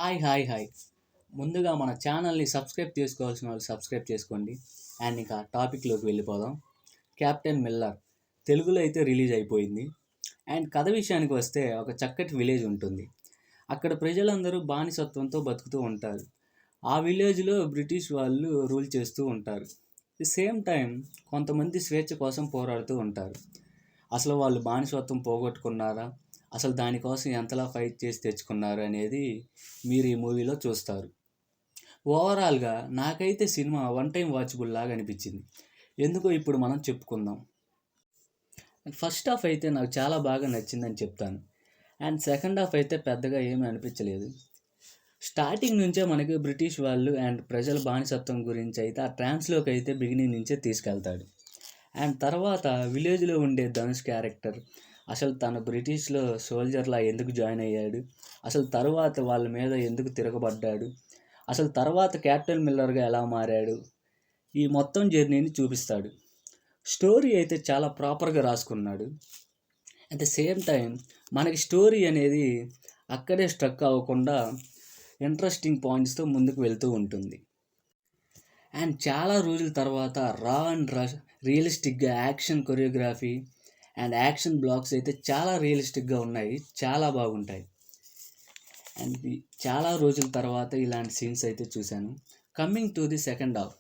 Hi. ముందుగా మన ఛానల్ని సబ్స్క్రైబ్ చేసుకోవాల్సిన వాళ్ళు సబ్స్క్రైబ్ చేసుకోండి. అండ్ ఇక టాపిక్లోకి వెళ్ళిపోదాం. కెప్టెన్ మిల్లర్ తెలుగులో అయితే రిలీజ్ అయిపోయింది. అండ్ కథ విషయానికి వస్తే ఒక చక్కటి విలేజ్ ఉంటుంది. అక్కడ ప్రజలందరూ బానిసత్వంతో బతుకుతూ ఉంటారు. ఆ విలేజ్లో బ్రిటిష్ వాళ్ళు రూల్ చేస్తూ ఉంటారు. ది సేమ్ టైం కొంతమంది స్వేచ్ఛ కోసం పోరాడుతూ ఉంటారు. అసలు వాళ్ళు బానిసత్వం పోగొట్టుకున్నారా, అసలు దానికోసం ఎంతలా ఫైట్ చేసి తెచ్చుకున్నారు అనేది మీరు ఈ మూవీలో చూస్తారు. ఓవరాల్గా నాకైతే సినిమా వన్ టైం వాచబుల్ లాగా అనిపించింది. ఎందుకో ఇప్పుడు మనం చెప్పుకుందాం. ఫస్ట్ హాఫ్ అయితే నాకు చాలా బాగా నచ్చిందని చెప్తాను. అండ్ సెకండ్ హాఫ్ అయితే పెద్దగా ఏమీ అనిపించలేదు. స్టార్టింగ్ నుంచే మనకి బ్రిటిష్ వాళ్ళు అండ్ ప్రజల బానిసత్వం గురించి అయితే ఆ ట్రాన్స్లోకి అయితే బిగినింగ్ నుంచే తీసుకెళ్తాడు. అండ్ తర్వాత విలేజ్లో ఉండే ధనుష్ క్యారెక్టర్, అసలు తను బ్రిటిష్లో సోల్జర్లా ఎందుకు జాయిన్ అయ్యాడు, అసలు తర్వాత వాళ్ళ మీద ఎందుకు తిరగబడ్డాడు, అసలు తర్వాత కెప్టెన్ మిల్లర్గా ఎలా మారాడు, ఈ మొత్తం జర్నీని చూపిస్తాడు. స్టోరీ అయితే చాలా ప్రాపర్గా రాసుకున్నాడు. అట్ ద సేమ్ టైం మనకి స్టోరీ అనేది అక్కడే స్ట్రక్ అవ్వకుండా ఇంట్రెస్టింగ్ పాయింట్స్తో ముందుకు వెళ్తూ ఉంటుంది. అండ్ చాలా రోజుల తర్వాత రా అండ్ రియలిస్టిక్గా action choreography and action blocks అయితే చాలా రియలిస్టిక్గా ఉన్నాయి, చాలా బాగుంటాయి. అండ్ చాలా రోజుల తర్వాత ఇలాంటి సీన్స్ అయితే చూశాను. Coming to the second half,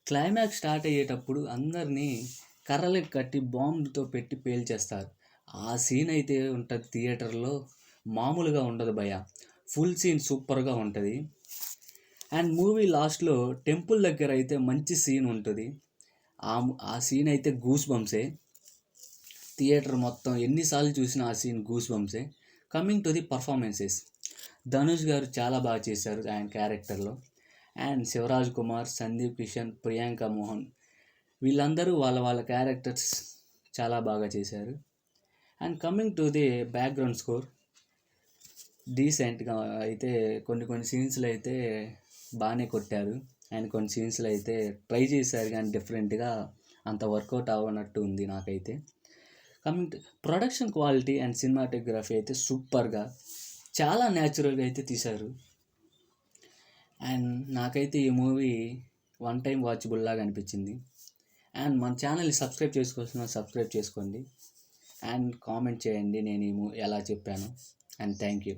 climax start అయ్యేటప్పుడు అందరినీ కర్రలకు కట్టి బాంబుతో పెట్టి పేల్చేస్తారు. ఆ సీన్ అయితే ఉంటుంది థియేటర్లో, మామూలుగా ఉండదు భయ. ఫుల్ సీన్ సూపర్గా ఉంటుంది. అండ్ మూవీ లాస్ట్లో టెంపుల్ దగ్గర అయితే మంచి సీన్ ఉంటుంది. ఆ సీన్ అయితే గూస్ బంప్సే. థియేటర్ మొత్తం ఎన్నిసార్లు చూసినా ఆ సీన్ గూస్ బంప్సే. Coming to the performances, Dhanush గారు చాలా బాగా చేశారు ఆయన క్యారెక్టర్లో. అండ్ శివరాజ్ కుమార్, సందీప్ కిషన్, ప్రియాంక మోహన్ వీళ్ళందరూ వాళ్ళ వాళ్ళ క్యారెక్టర్స్ చాలా బాగా చేశారు. And coming to the background score, డీసెంట్గా అయితే కొన్ని సీన్స్లో అయితే బాగానే కొట్టారు. అండ్ కొన్ని సీన్స్లో అయితే ట్రై చేశారు కానీ డిఫరెంట్గా అంత వర్కౌట్ అవ్వనట్టు ఉంది నాకైతే. Coming to production quality and cinematography అయితే సూపర్గా చాలా న్యాచురల్గా అయితే తీశారు. అండ్ నాకైతే ఈ మూవీ వన్ టైం వాచబుల్ లాగా అనిపించింది. అండ్ మన ఛానల్ని సబ్స్క్రైబ్ చేసుకోవాల్సిన సబ్స్క్రైబ్ చేసుకోండి. అండ్ కామెంట్ చేయండి నేను ఎలా చెప్పాను. And thank you.